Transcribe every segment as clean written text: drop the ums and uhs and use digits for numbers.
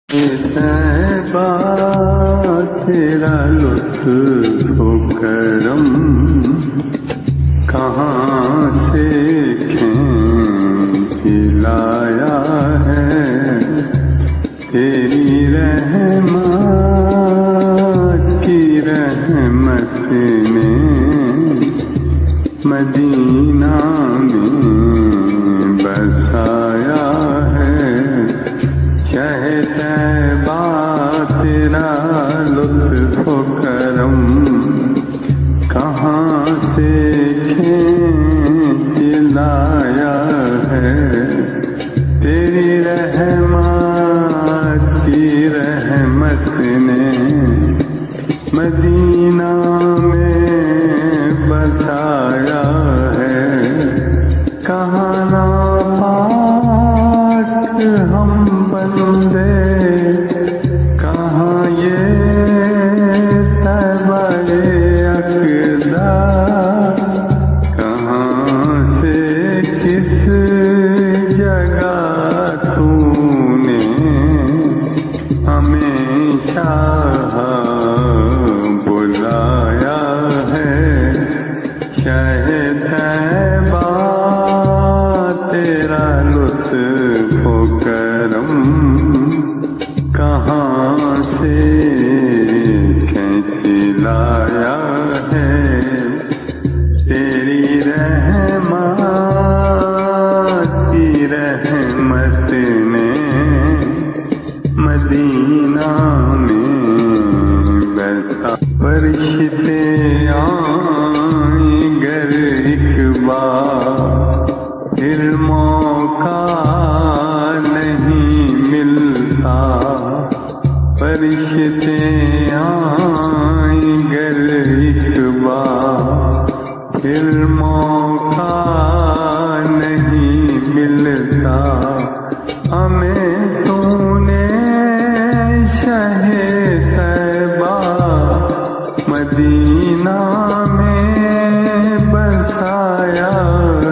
طیبہ تیرا لطف و کرم کہاں سے کھینچ لایا ہے، تیری رحمت کی رحمت نے مدینہ میں بسایا ہے۔ شہ طیبہ تیرا لطف و کرم کہاں سے کھینچ لایا ہے، تیری رحمت کی رحمت نے مدینہ میں بسایا ہے۔ کہاں ناپاک ہم بندے، کہاں یہ طیبہ اقدا، کہاں سے کس جگہ تو نے ہمیشہ بلایا ہے۔ شہ طیبہ تیرا لطف و کرم کہاں سے کھینچ لایا ہے، تیری رحمت کی رحمت نے مدینہ میں بسا۔ فرشتے آئیں گر ایک بار پھر موقع نہیں ملتا، فرشتے آئیں گر ایک بار پھر موقع نہیں ملتا، ہمیں تو نے شہ طیبہ مدینہ میں بسایا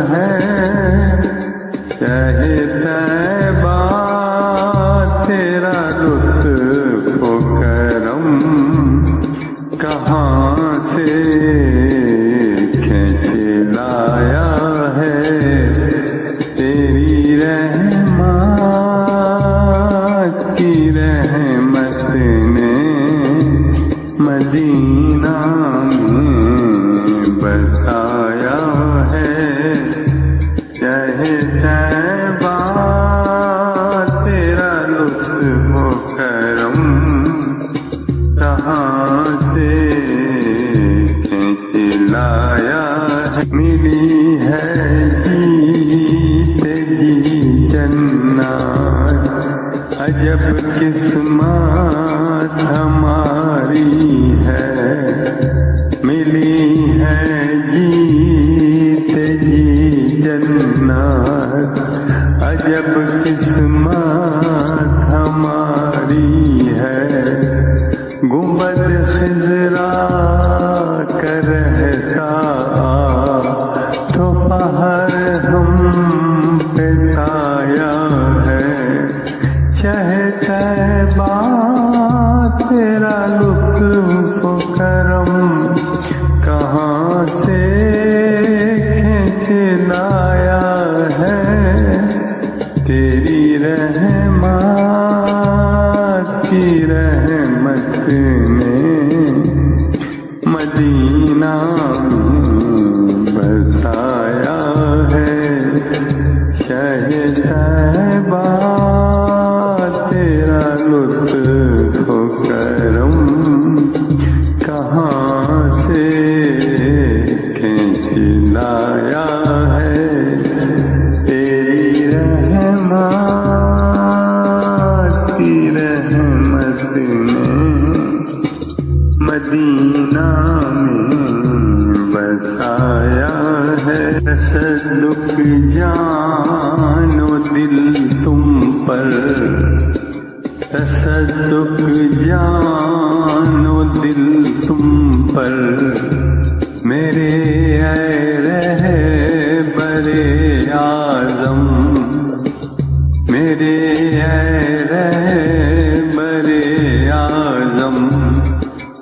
ہے۔ شہ طیبہ تیرا لطف و کرم کہاں سے کھینچ لایا ہے، تیری رحمت کی رحمت نے مدینہ میں بسایا ہے۔ شہ طیبہ تیرا لطف و کرم کہاں سے کھینچ لایا ہے۔ ملی ہے جیتے جی جنت، عجب قسمت ہماری ہے، ملی ہے جیتے جی جنت، عجب قسمت ہماری ہے۔ گنبد خضرا کا رہتا تو پہر ہم پہ سایہ ہے۔ شہ طیبہ تیرا لطف و کرم کہاں سے کھینچ لایا ہے، تیری رحمت کی رحمت نے مدینہ میں بسایا ہے۔ شہ طیبہ تیرا لطف و کرم کہاں سے کھینچ لایا ہے، تیری رحمت کی رحمت نے مدینہ میں بسایا ہے۔ تصدق جان و دل تم پر، تصدق جان و دل تم پر، میرے اے رہبر اعظم، میرے اے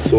100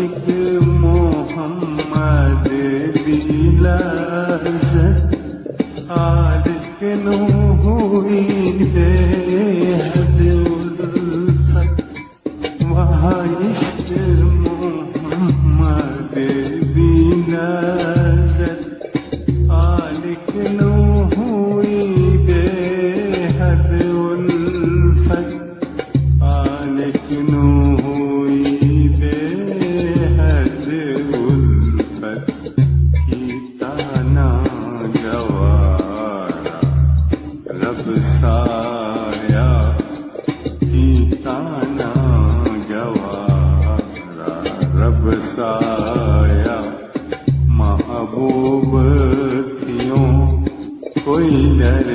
عاشق محمد دی لذت خالق نو ہوئی بے حد الفت عاشق محمد دی لذت خالق نو ہوئی بے حد الفت خالق نو ہوئی بے حد الفت کیتا نا گوارا رب سایا کیتا نا گوارا رب سایا محبوب تھیوں کوئی ڈر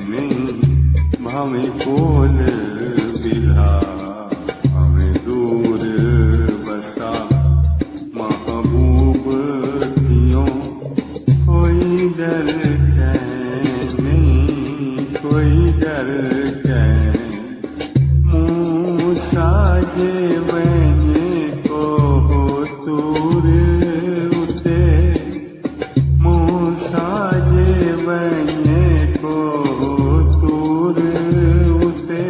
نہیں بھاویں کول بلا ہمیں دور بسا محبوب تھیوں کوئی ڈر نہیں کوئی ڈر موسیٰ جے بنے کو تور اتے موسیٰ جے بنے کو تور اتے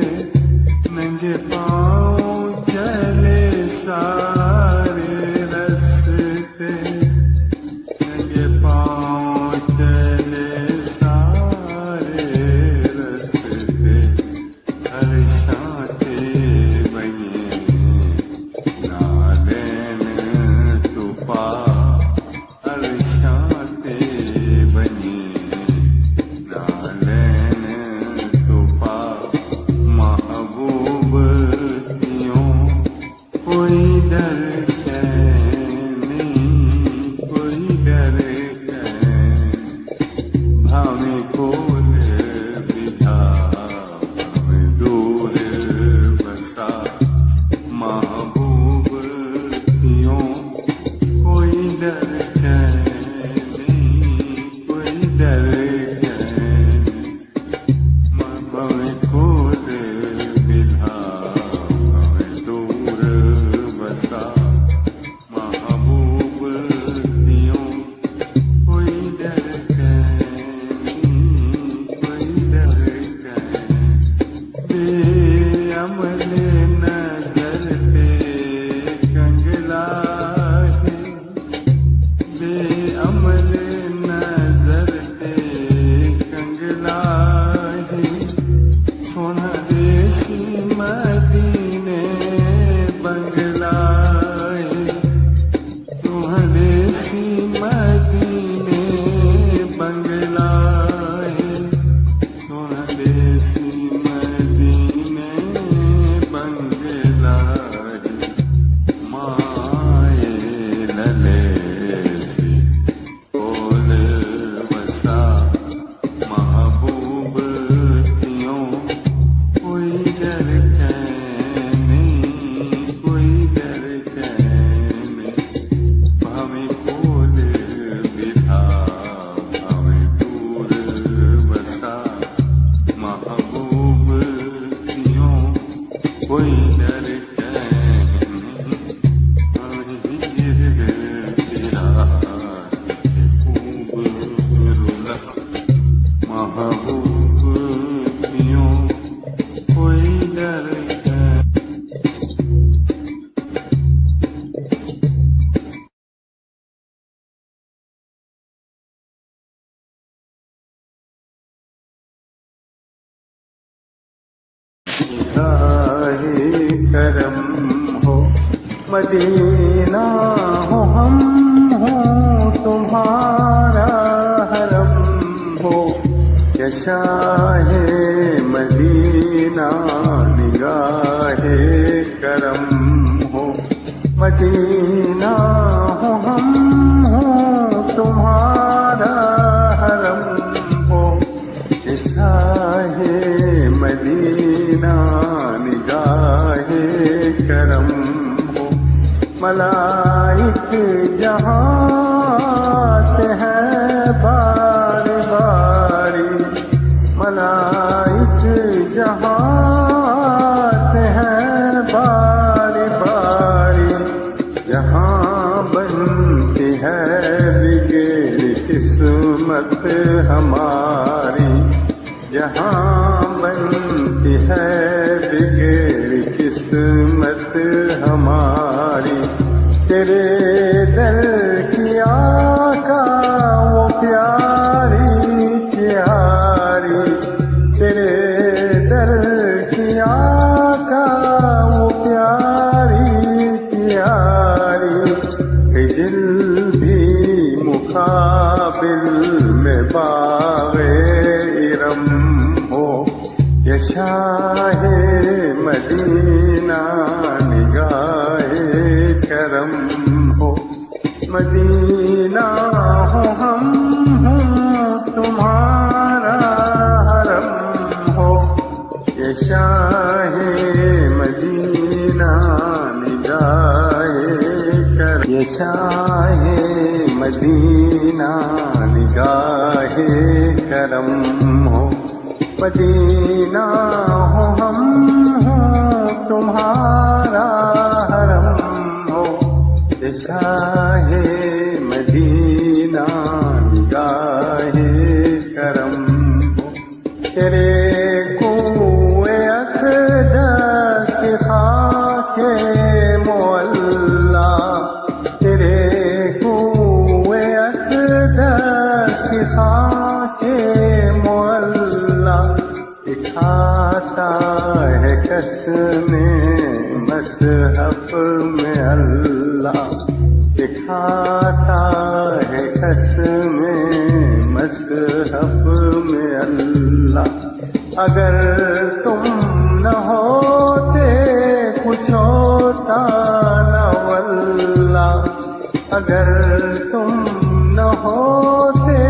ننگے پاؤں چلے سارے رستے ننگے پاؤں چلے سارے رستے ہر شانتے بنے نالین تو پا ہر شانتے بنے نالین تو پا محبوب تھیوں کوئی ڈر نہیں کوئی ڈر بھاویں کول بلا بھاویں دور بسا محبوب تھیوں کوئی ڈر نہیں کوئی ڈر بھاویں کول بلا بھاویں دور بسا محبوب تھیوں کوئی ڈر نہیں کوئی ڈر بے عمل نظر پہ کنگلا ہے بے عمل نظر پہ کنگلا ہے سونا دیسی مدینے بنگلا ہے سونا دیسی مدینے بنگلا ہے سونا دیسی مدینے بنگلا ہے مائے للے سی کول بسا محبوب تھیوں کوئی ڈر نہیں کوئی ڈر نہیں بھاویں کول بلا بھاویں دور بسا محبوب تھیوں کوئی ڈر نہیں بھاویں ہجر تیرا خوب رلا محبوب تھیوں کوئی ڈر الہی کرم ہو مدینہ ہو ہم ہو تمہارا حرم ہو یا شاہ مدینہ نگاہ کرم ہو مدینہ ہو ہم ہو تمہارا حرم ہو یا شاہ مدینہ نگاہ کرم ہو ملائک جہاں آتے ہیں بار باری ملائک جہاں آتے ہیں باری باری جہاں بنتی ہے بگڑ قسمت ہماری، تیرے در کی آقا وہ پیاری پیاری، تیرے در کی آقا وہ پیاری پیاری، کہ دل بھی مقابل میں باغ ارم ہو، یہ شاہ مدینہ نگاہ کرم ہو، مدینہ ہو ہم ہوں تمہارا حرم ہو، یہ شاہ مدینہ نگاہ کرم، یہ شاہ مدینہ نگاہ کرم ہو، مدینہ ہو ہم ہوں تمہارا حرم ہو، یہ شاہ مدینہ نگاہ کرم ہو، تیرے کوئے اقدس کی خاک معلا، تیرے کوئے اقدس کی خاک معلا، دکھاتا ہے قسم مصحف میں اللہ، دکھاتا ہے قسم مصحف میں اللہ، اگر تم نہ ہوتے کچھ ہوتا نہ واللہ، اگر تم نہ ہوتے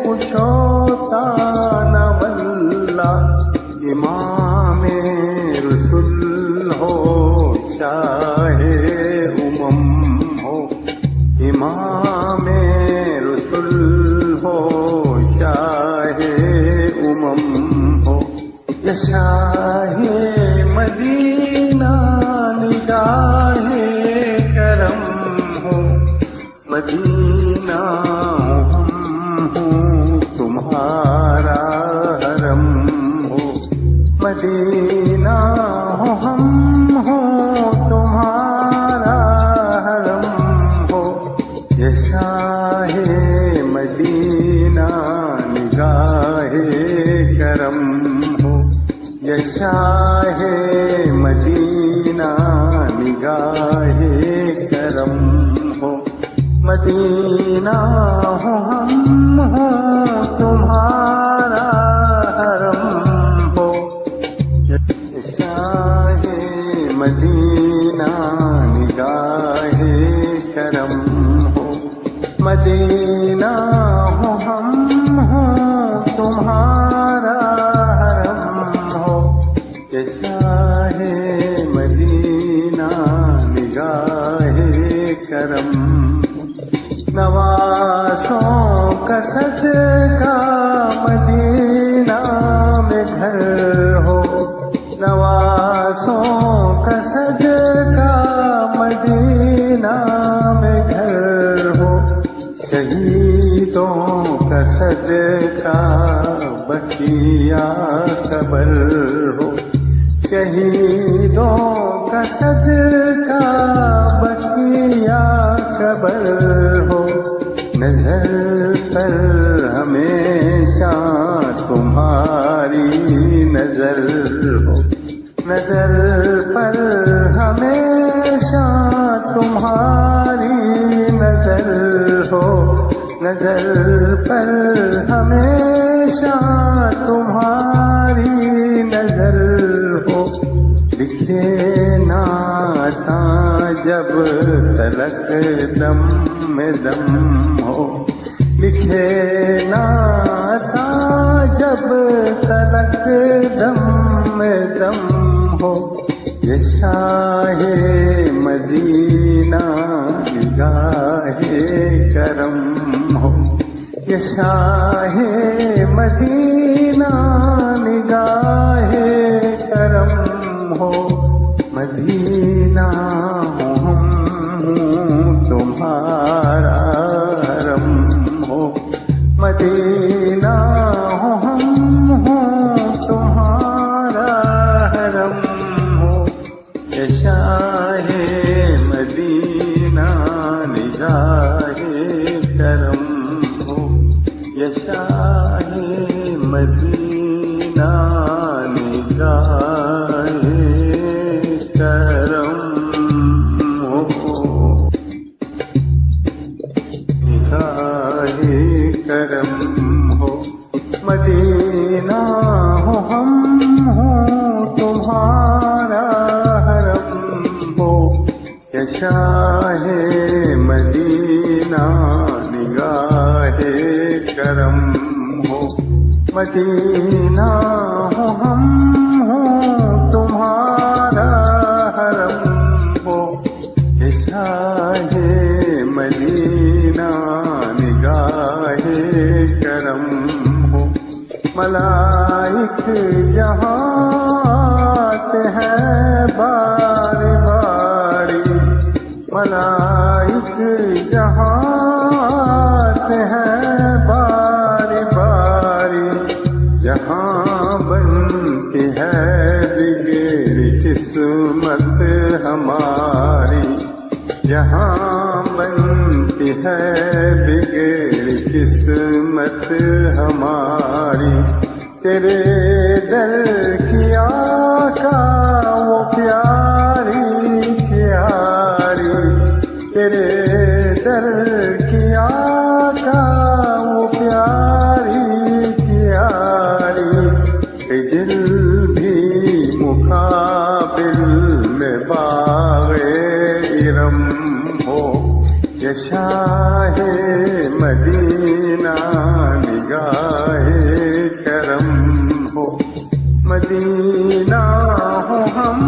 کچھ ہوتا نہ واللہ، امام رسول ہو شاہ امم ہو، امام رسول ہو شاہ امم ہو، یہ شاہ مدینہ نگاہ کرم ہو، مدینہ ہم ہوں تمہارا حرم ہو، مدینہ ہو ہم ہوں تمہارا حرم ہو، یہ شاہ مدینہ نگاہ کرم ہو، یہ شاہ مدینہ نگاہ کرم ہو، مدینہ ہو ہم ہوں تمہارا حرم ہو، یہ شاہ مدینہ نگاہ کرم ہو، مدینہ ہو ہم ہوں تمہارا حرم ہو، یہ شاہ مدینہ نگاہ کرم، نوازوں کا صدقہ مدینہ میں گھر ہو، نوازوں کا صدقہ مدینہ میں گھر ہو، شہیدوں کا صدقہ بقیہ قبر ہو، شہیدوں کا صدقہ بقیہ قبر ہو، نظر پر ہمیشہ تمہاری نظر ہو، نظر پر ہمیشہ تمہاری نظر ہو، نظر پر ہمیشہ تمہاری نظر ہو، لکھے نعتاں جب تلک دم میں دم ہو، لکھے نعتاں جب تلک دم میں دم ہو، یہ شاہ مدینہ نگاہ کرم ہو، یہ شاہ مدینہ نگاہ کرم ہو، مدینہ ہوں تمہارا حرم ہو، مدینہ ہوں یہ شاہ مدینہ نگاہ کرم ہو، یہ شاہ مدینہ نگاہ کرم ہو، نگاہ کرم ہو، مدینہ ہو ہم ہو تمہارا حرم ہو، یہ شاہ مدینہ نگاہ کرم ہو، مدینہ ہو ہم ہو تمہارا حرم ہو، یہ شاہ مدینہ نگاہ کرم ہو، ملائک جہاں آتے ہیں باری باری، ملائک جہاں آتے ہیں باری باری، جہاں بنتی ہے بگڑی قسمت ہماری، جہاں بنتی ہے بگڑی قسمت ہماری، تیرے در کی آقا وہ پیاری پیاری، تیرے در کی آقا وہ پیاری پیاری، ہجر بھی مقابل میں باغ ارم ہو، یہ شاہ مدینہ نگاہ کرم ہو، مدینہ ہو ہم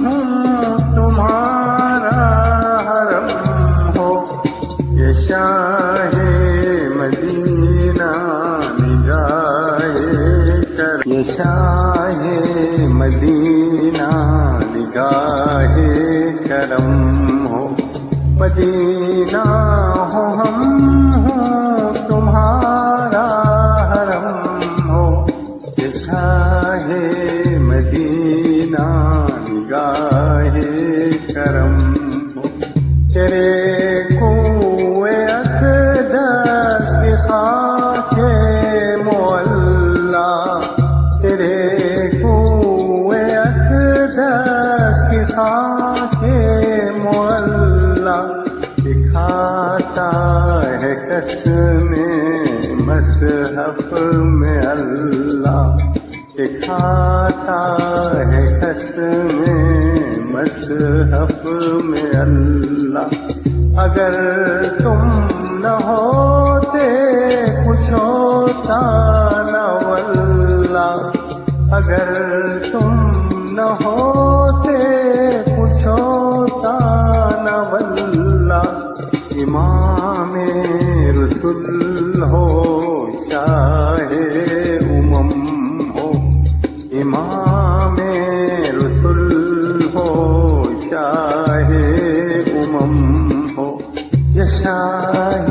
ہوں تمہارا حرم ہو، یہ شاہ مدینہ نگاہ کرم، یہ شاہ مدینہ نگاہ کرم ہو، مدینہ ہو ہم ہو تمہارا حرم ہو، یہ شاہ مدینہ نگاہ کرم ہو، تیرے کوئے اقدس کی خاک معلا، تیرے کوئے اقدس کی خاک معلا، دکھاتا ہے قسم مصحف میں اللہ، دکھاتا ہے قسم مصحف میں اللہ، اگر تم نہ ہوتے کچھ ہوتا نہ واللہ، اگر تم نہ ہوتے کچھ ہوتا نہ واللہ، امام رسول ہو شاہ امم ہو، امام رسول ہو شاہ امم ہو، یہ شاہ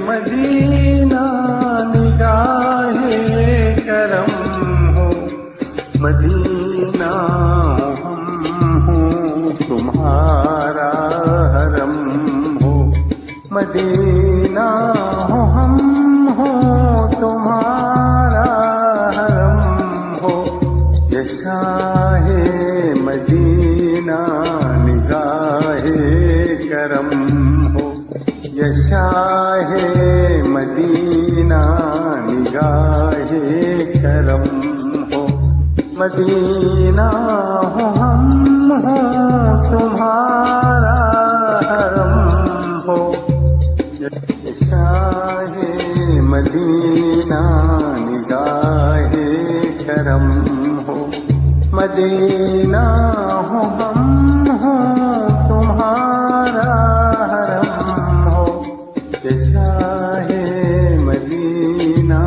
مدینہ نگاہ کرم ہو، مدینہ ہم ہوں تمہارا حرم ہو، مدینہ ہو ہم ہو تمہارا حرم ہو، یہ شاہ مدینہ نگاہ کرم ہو، یہ شاہ مدینہ نگاہ کرم ہو، مدینہ ہو ہم ہو تمہارا حرم ہو، یہ شاہ مدینہ نگاہ کرم ہو، مدینہ ہو ہم ہو تمہارا حرم ہو، یہ شاہ مدینہ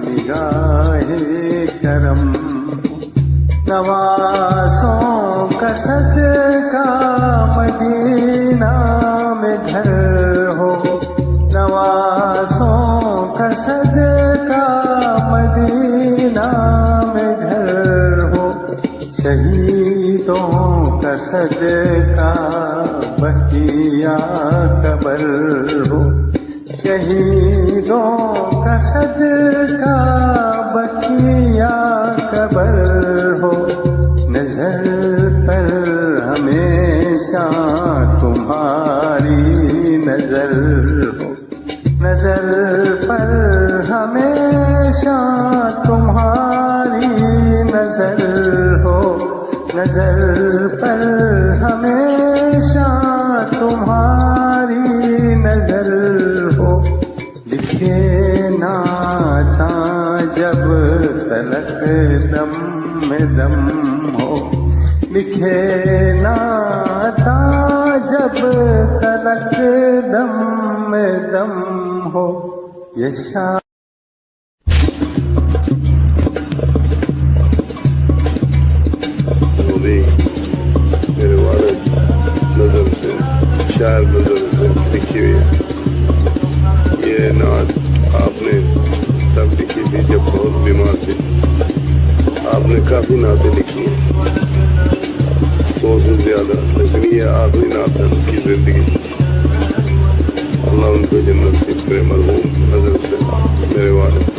نگاہ کرم ہو، نوازوں کا صدقہ مدینہ میں گھر ہو، نوازوں کا صدقہ مدینہ میں گھر ہو، شہید شہیدوں کا صدقہ بقیہ قبر ہو شہیدوں کا صدقہ بقیہ قبر ہو نظر پر ہمیشہ تمہاری نظر ہو نظر پر ہمیشہ تمہاری نظر ہو نظر پر ہمیشہ تمہاری نظر ہو لکھے نعتاں جب تلک دم میں دم ہو لکھے نعتاں جب تلک دم میں دم ہو یہ شاہ میرے والد نظر سے شاعر نظر سے لکھی ہوئی ہے یہ نعت آپ نے تب لکھی تھی جب بہت بیمار تھے آپ نے کافی نعتیں لکھی ہیں 100 سے زیادہ لیکن یہ آخری نعت ہے ان کی زندگی اللہ ان کو جنت نصیب کرے مرحوم نظر سے میرے والد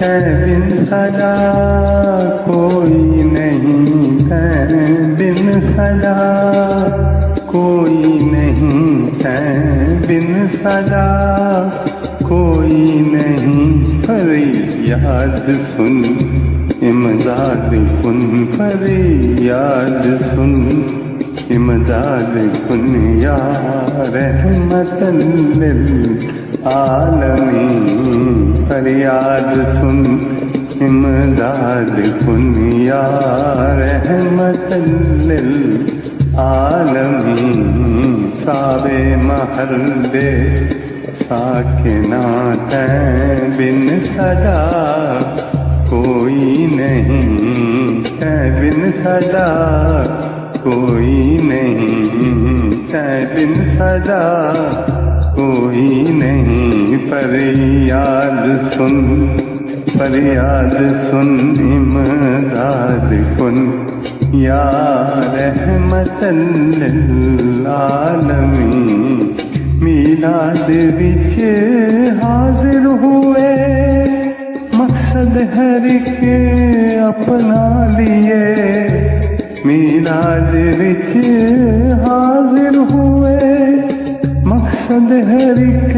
بن سجا کوئی نہیں، بن سجا کوئی نہیں، بن سجا کوئی نہیں، فریاد سن امداد کن، فریاد سن امداد کن یا رحمت للعالمین، فریاد سن امداد کن یا رحمت للعالمین، سارے محل دے ساکنات بن سجا کوئی نہیں، بن سجا کوئی نہیں، بن سجا کوئی نہیں، فریاد سن، فریاد سن امداد کن یا رحمت للعالمین، میلاد وچ حاضر ہوئے، مقصد ہر ایک اپنا لیے، میلاد وچ حاضر ہوئے، مقصد ہر ایک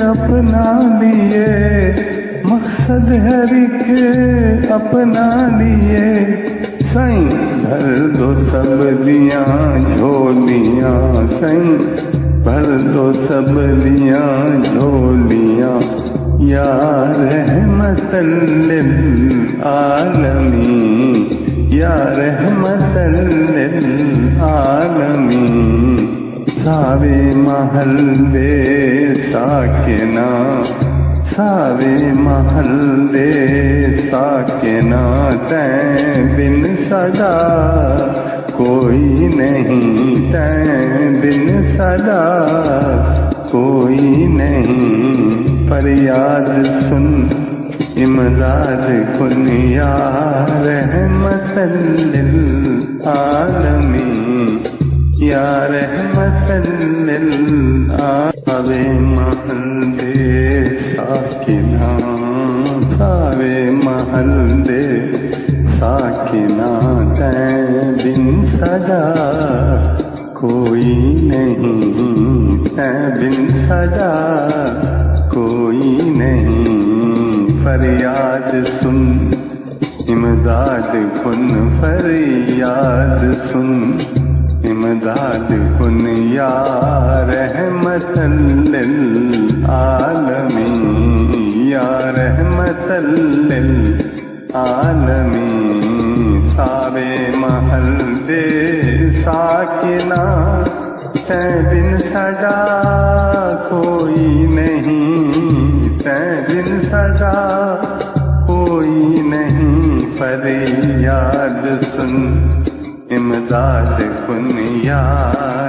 اپنا لیے، مقصد ہر ایک اپنا لیے، سائیں بھر دو سب دیاں جھولیاں، سائیں بھر دو سب دیاں جھولیاں یا رحمت للعالمین، یا رحمت للعالمین، سارے محل دے ساکنا، سارے محل دے ساکنا، تیں بن سجا کوئی نہیں، تیں بن سجا کوئی نہیں، فریاد سن امداد کن یا رحمت للعالمین، یا رحمت للعالمین، سارے محل دے ساکنا، سارے محل دے ساکنا، تیں بن سجا کوئی نہیں، تیں بن سجا کوئی نہیں، فریاد سن امداد کن، فریاد سن امداد کن یا رحمت للعالمین، یا رحمت للعالمین، سارے محل دے ساکنا، تیں بن سجا کوئی نہیں، تیں بن سجا کوئی نہیں، فریاد سن امداد کن یا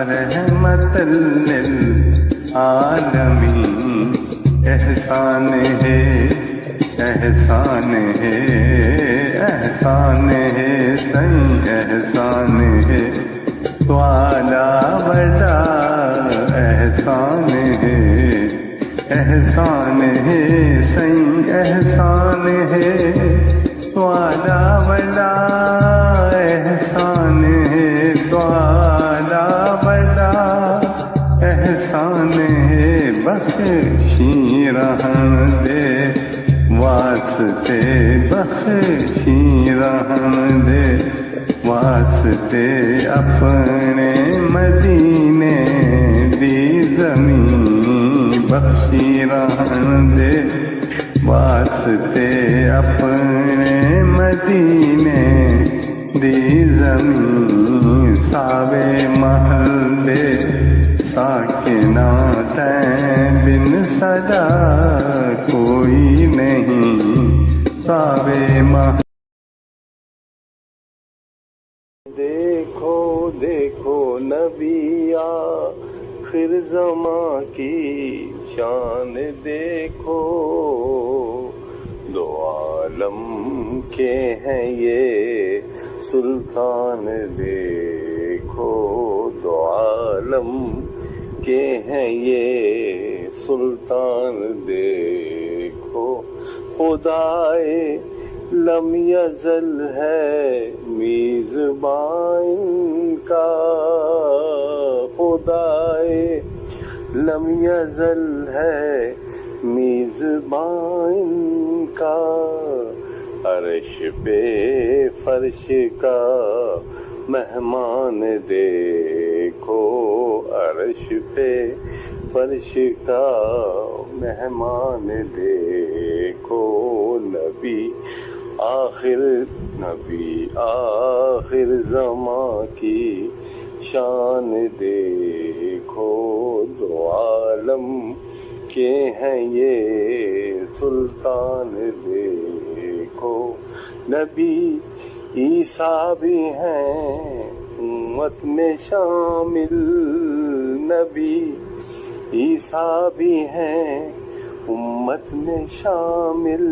رحمت للعالمین، احسان ہے، احسان ہے، احسان ہے، سائیں احسان ہے، توالا بڑا احسان ہے، احسان ہے، سائیں احسان ہے، توالا بڑا احسان ہے، توالا بڑا احسان ہے، بخشی رحم دے واسطے، بخشی رحم دے واسطے، اپنے مدینے دی زمین، بخشی رحم دے واسطے، اپنے مدینے دی زمین، سارے محل دے ساکنا، تیں بن سجا کوئی نہیں، سارے محل دیکھو دیکھو نبی آخر زماں کی شان دیکھو، دو عالم کے ہیں یہ سلطان دیکھو، دو عالم کے ہیں یہ سلطان دیکھو، خدائے لم یزل ہے میزباں ان کا، خدائے لم یزل ہے میزباں ان کا، عرش پہ فرش کا مہمان دیکھو، عرش پہ فرش کا مہمان دیکھو، نبی آخر زمان کی شان دیکھو، دو عالم کے ہیں یہ سلطان دیکھو، نبی عیسیٰ بھی ہیں امت میں شامل، نبی عیسیٰ بھی ہیں امت میں شامل،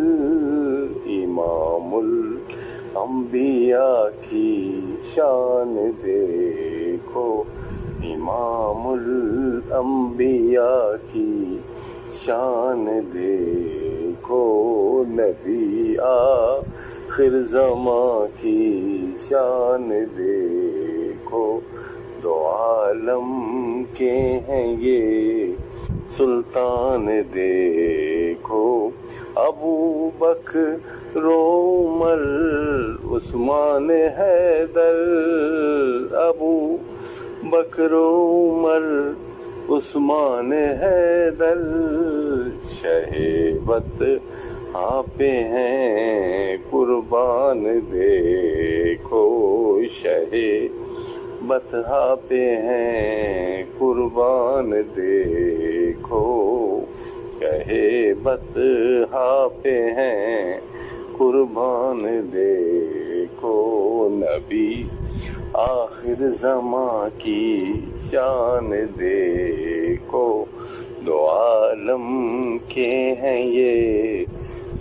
امام الانبیاء کی شان دیکھو، امام الانبیاء کی شان دیکھو، نبی آخر زمان کی شان دیکھو، دو عالم کے ہیں یہ سلطان دیکھو، ابو بکر عمر عثمان حیدر، ابو بکر عمر عثمان حیدر، شہیبت آپ ہیں قربان دیکھو، شہیبت آپ ہیں قربان دیکھو، شہیبت آپ ہیں قربان دیکھو، نبی آخر زمان کی شان دیکھو، دو عالم کے ہیں یہ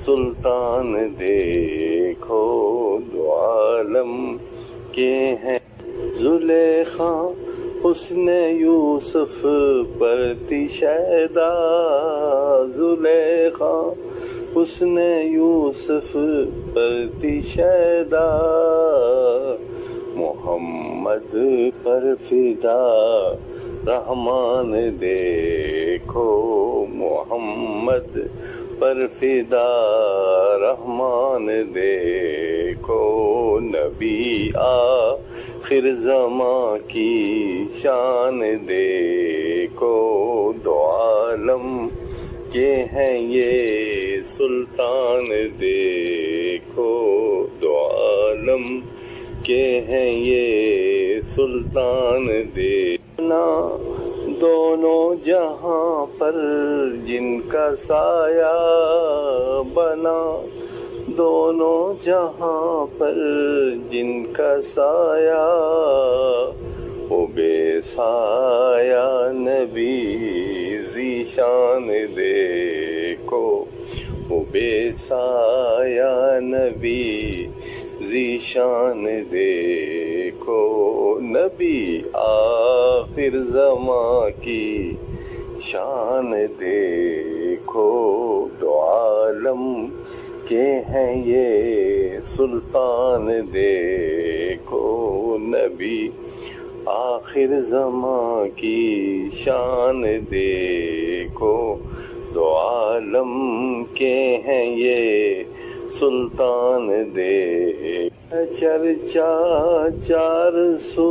سلطان دیکھو، دو عالم کے ہیں، زلیخا حسن یوسف پر تھی شیدا، زلیخا حسن یوسف پر تھی شیدا، محمد پر فدا رحمان دیکھو، محمد پر فدا رحمان دیکھو، نبی آخر زمان کی شان دیکھو، دو عالم کے ہیں یہ سلطان دیکھو، دو عالم کے ہیں یہ سلطان دیکھنا، دونوں جہاں پر جن کا سایہ بنا، دونوں جہاں پر جن کا سایہ، وہ بے سایہ نبی ذیشان دیکھو، وہ بے سایہ نبی ذیشان دیکھو، نبی آخر زمان کی شان دیکھو، دو عالم کے ہیں یہ سلطان دیکھو، نبی آخر زمان کی شان دیکھو، دو عالم کے ہیں یہ سلطان دیکھو، چرچا چار سو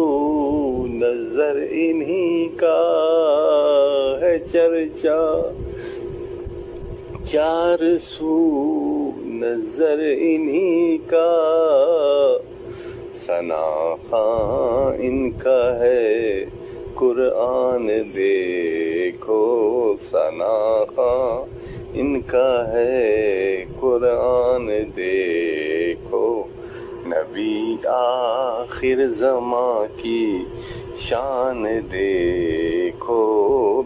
نظر انہی کا ہے، چرچا چار سو نظر انہی کا، ثنا خواں ان کا ہے قرآن دیکھو، ثنا خواں ان کا ہے قرآن دیکھو، نبی آخر زمان کی شان دیکھو،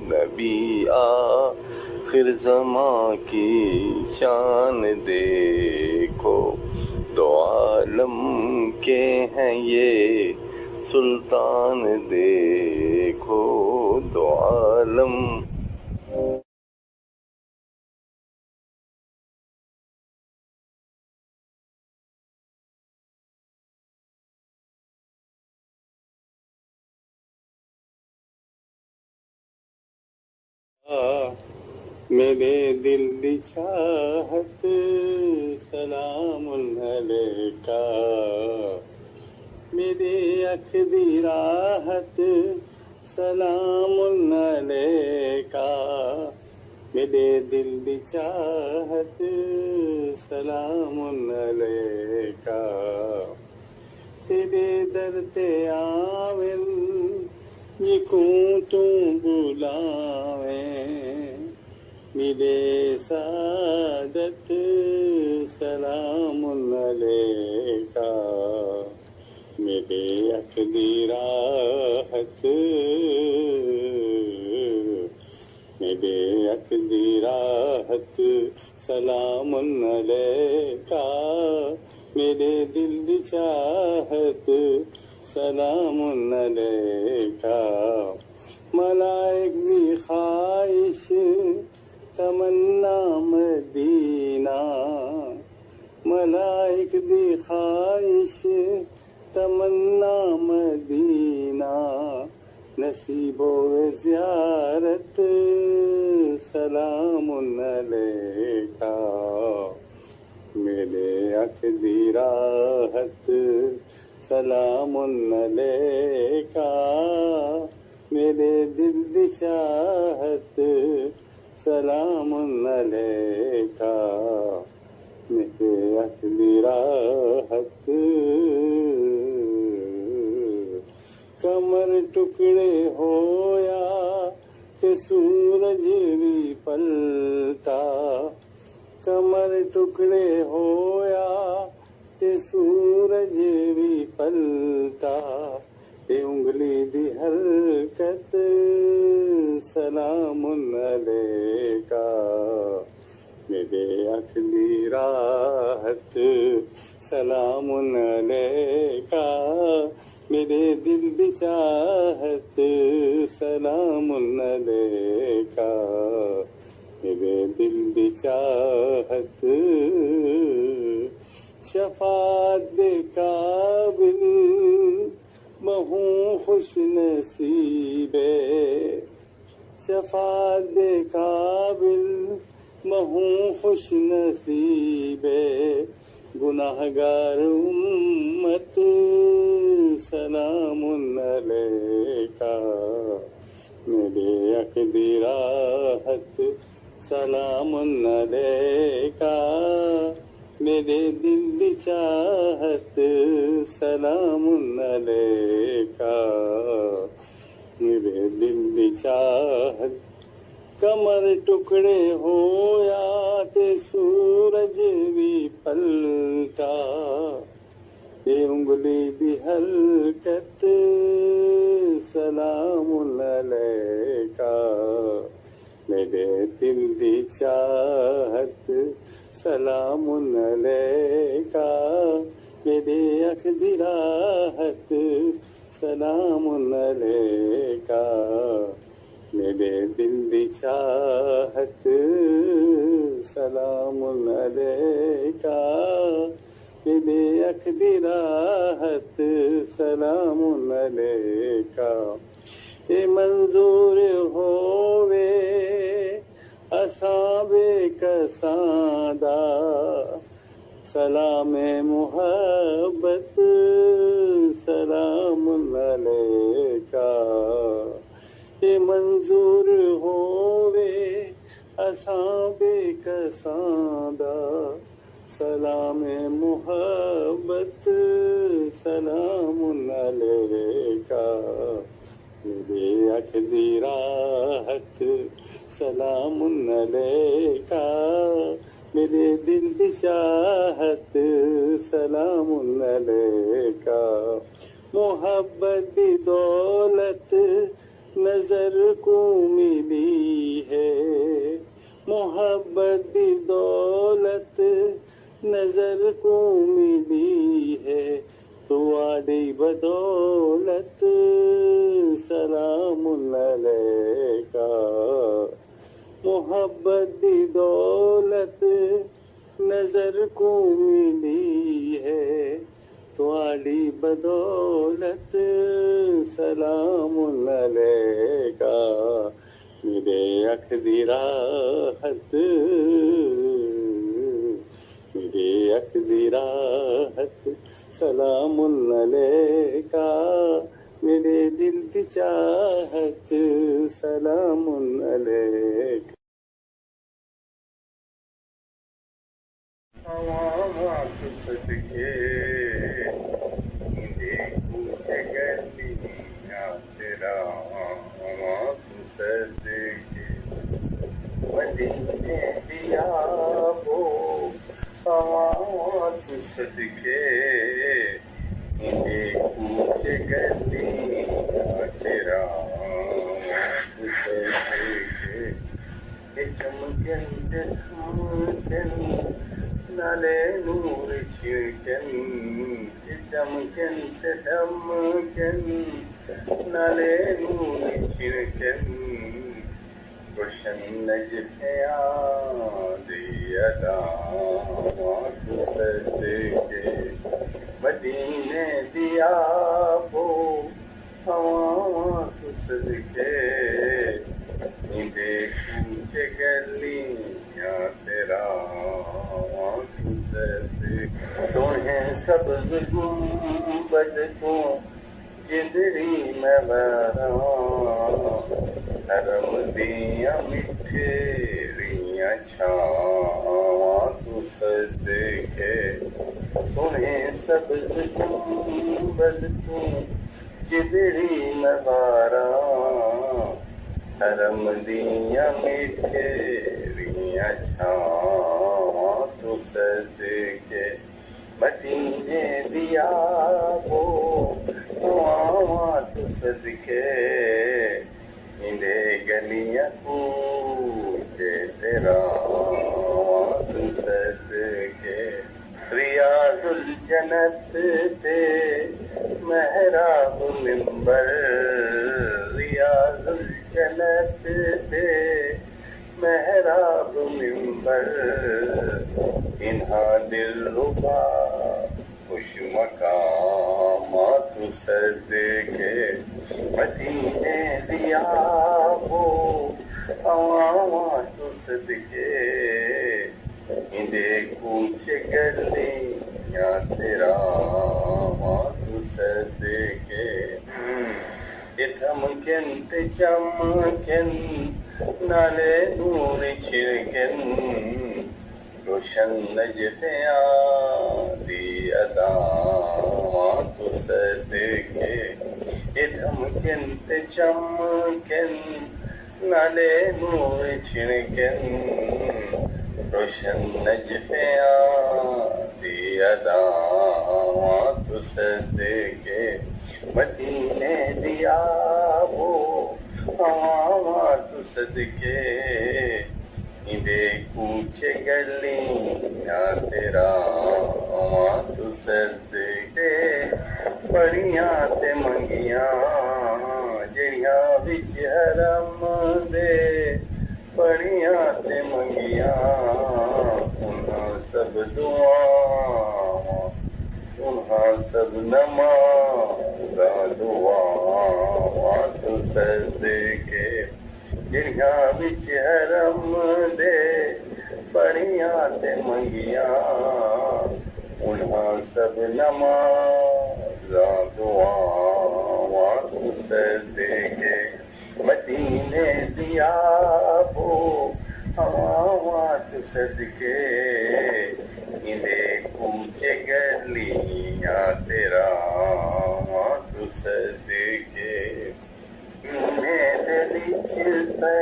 نبی آخر زمان کی شان دیکھو، دو عالم کے ہیں یہ سلطان دیکھو، دو عالم میرے دل دی چاہت سلام علیکہ، میرے اکھ دی راحت سلام علیکہ، میرے دل دی چاہت سلام علیکہ، تیرے در تے آویں جکوں تو بلاویں، میرے سعادت سلام علیکہ، میرے اکھ دی راحت، میرے اکھ دی راحت سلام علیکہ، میرے دل دی چاہت سلام علیکہ، ملائک دی خواہش تمنا مدینہ، ملائک دی خواہش تمنا مدینہ، نصیب و زیارت سلام علیکہ، میرے اکھ دی راحت سلام علیکہ، میرے دل دی چاہت سلام علیکہ، میرے اکھ دی راحت، کمر ٹکڑے ہویا تے سورج بھی پلٹا، کمر ٹکڑے ہویا تے سورج بھی پلٹا، تے انگلی دی حرکت سلام علیکہ، میرے اکھ دی راحت سلام علیکہ، میرے دل دی چاہت سلام علیکہ، میرے دل دی چاہت، شفاعت دے قابل بہوں خوش نصیبے، شفاعت دے قابل بہوں خوش نصیبے، گناہگار امت سلام علیکہ، میرے اکھ دی راحت سلام علیکہ، میرے دل دی چاہت سلام علیکہ، میرے دل دی چاہت، کمر ٹکڑے ہویا تے سورج بھی پلٹا، تے انگلی دی حرکت سلام علیکہ، میرے دل دی چاہت سلام علیکہ، میرے اکھ دی راحت سلام علیکہ، میرے دل دی چاہت سلام علیکہ، میرے اکھ دی راحت سلام علیکہ، اے منظور ہووے اصحاب کساں دا سلام محبت سلام علیکہ، اے منظور ہووے اصحاب کساں دا سلام محبت سلام علیکہ، میرے اکھ دی راحت سلام علیکہ، میرے دل دی چاہت سلام علیکہ، محبت دی دولت نظر کو ملی ہے، محبت دی دولت نظر کو ملی ہے، تواڈی بدولت سلام علیکہ، محبت دی دولت نظر کو ملی ہے، تواڈی بدولت سلام علیکہ، میرے اکھ دی راحت، میرے اکھ دی راحت، سلام علیکہ، میرے دل دی چاہت، سلام علیکہ. عوامات صدقے کچھ گلیاں تیرا، عوامات صدقے مدینے دیا وہ، عوامات صدقے کچھ گلیاں تیرا، عوامات صدقے چمکن چمکن نالے نور چھڑکن، چمکن چمکن نالے نور چھڑکن، روشن نجفیاں دی عدامات صدقے مدینے دیا وہ، عوامات صدقے کچھ گلیاں تیرا، سونے سبز گنبد تو جدری میں باراں، حرم دیاں مٹھیریاں چھاواں تو صدقے، سونے سبز گنبد تو جدری میں باراں، حرم دیاں مٹھیریاں چھاواں تو صدقے مدینے دیا وہ، عواماں تو صدقے اندے گلیاں کوچے تیرا، عواماں تو صدقے ریاض الجنت تے محراب منبر، ریاض الجنت تے محراب منبر، انہا دل ربا خوش مقامات صدقے مدینے دیا وہ، عوامات صدقے اندے کچھ گلیاں تیرا، عوامات صدقے تھمکن تے چمکن نالے نور چھڑکن، روشن نجفیاں دی عدامات صدقے تھمکن تے چمکن نالے نور چھڑکن، روشن نجفیاں دی عدامات صدقے مدینے دیا وہ، عوامات صدقے اندے کچھ گلیاں تیرا، عوامات صدقے بڑیاں تے منگیاں جڑیاں وچ حرم دے، بڑیاں تے منگیاں انہاں سب دعاواں، انہاں سب نمازاں دعاواں تو صدقے جڑیاں وچ حرم دے، بڑیاں تے منگیاں انہاں سب نمازاں دعاواں تو صدقے مدینے دیا وہ، عوامات صدقے اندے کچھ گلیاں تیرا، عوامات صدقے میرے وچ پے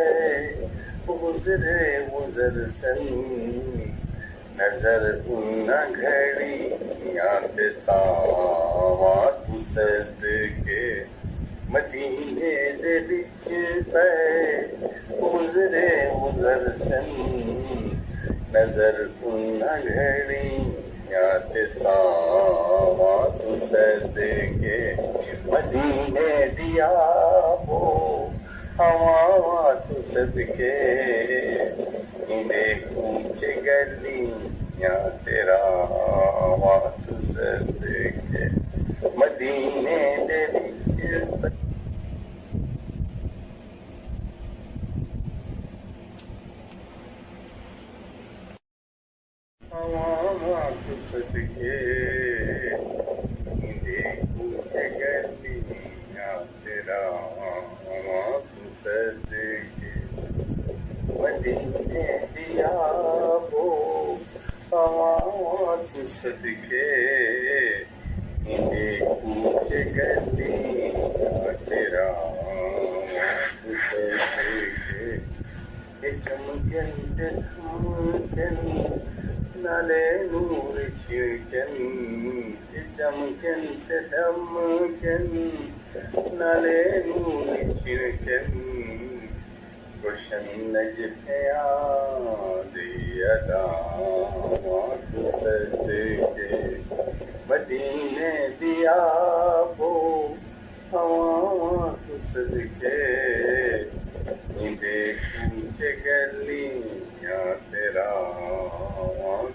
گزرے گزر سن، نظر انہاں گھڑیاں تے ساواں تو صدقے مدینے دے وچ پے گزرے گزر سن، نظر انہاں گھڑیاں تے ساواں تو صدقے مدینے دیا وہ، عوامات صدقے اندے کچھ گلیاں تیرا، عوامات صدقے مدینے دے وچ کے کچھ گلیاں تیرا تو صدقے مدینے دیا وہ تو صدقے کچھ گلیاں تیرا تو صدقے چمکن دھمکن نالے نور چھڑکن چمکن دھمکن نالے نور چھڑکن روشن نجفیاں دی ادا تو صدقے مدینے دیا وہ تو صدقے کچھ گلیاں تیرا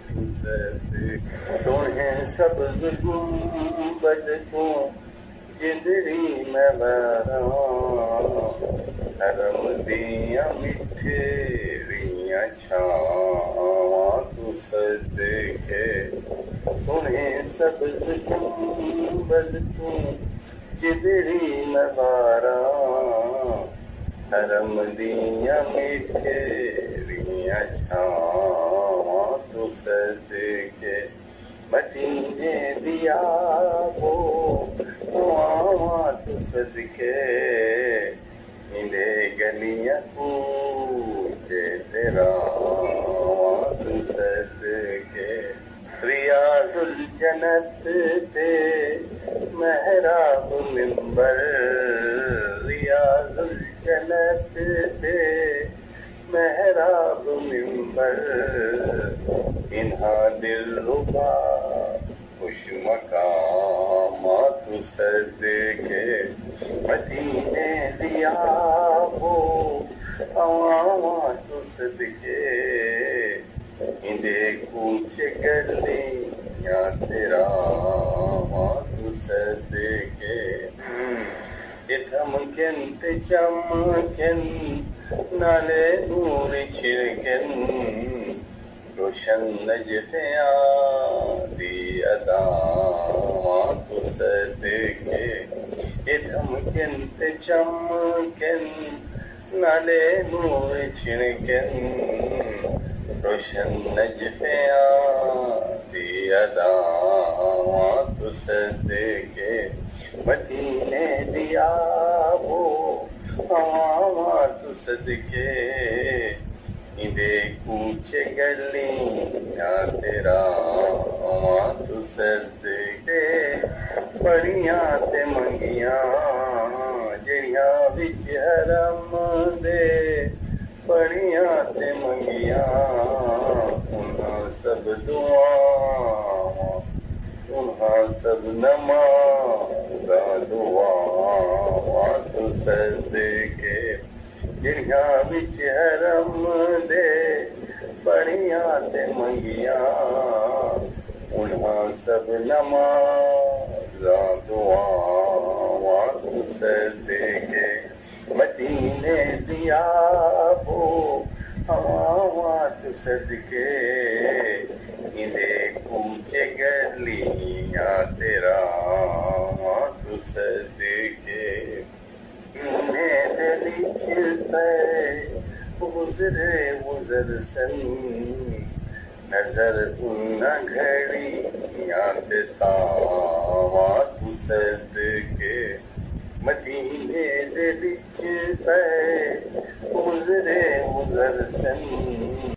تو صدقے سونے سبز گنبد تو جدری میں باراں حرم دیاں مٹھیریاں چھاواں تو صدقے سونے سبز گنبد تو جدری میں باراں حرم دیاں مٹھیریاں چھاواں تو صدقے مدینے دیا وہ تو صدقے اندے گلیاں کوچے تیرا تو صدقے ریاض الجنت تے محراب منبر ریاض الجنت تے محراب منبر انہاں دل ربا خوش مقامات صدقے مدینے دیا وہ عوامات صدقے اندے کچھ گلیاں تیرا تو صدقے دھمکن تے چمکن نالے نور چھڑکن روشن نجفیاں دی ادا تو صدقے دھمکن تے چمکن نالے نور چھڑکن روشن نجفیاں دی ادا تو صدقے مدینے دیا وہ تو صدقے اندے کچھ گلیاں تیرا تو صدقے پڑیاں تے منگیاں جڑیاں وچ حرم دے پڑیاں تے منگیاں انہاں سب دعاواں انہاں سب نمازاں دعاواں تو صدقے جڑیاں وچ حرم دے پڑیاں تے منگیاں انہاں سب نمازاں دعاواں تو صدقے مدینے دیا وہ تو صدقے اندے کچھ گلیاں تیرا تو صدقے میرے وچ پے گزر سن نظر انہاں گھڑیاں تے ساواں تو صدقے مدینے دے وچ پے گزر سن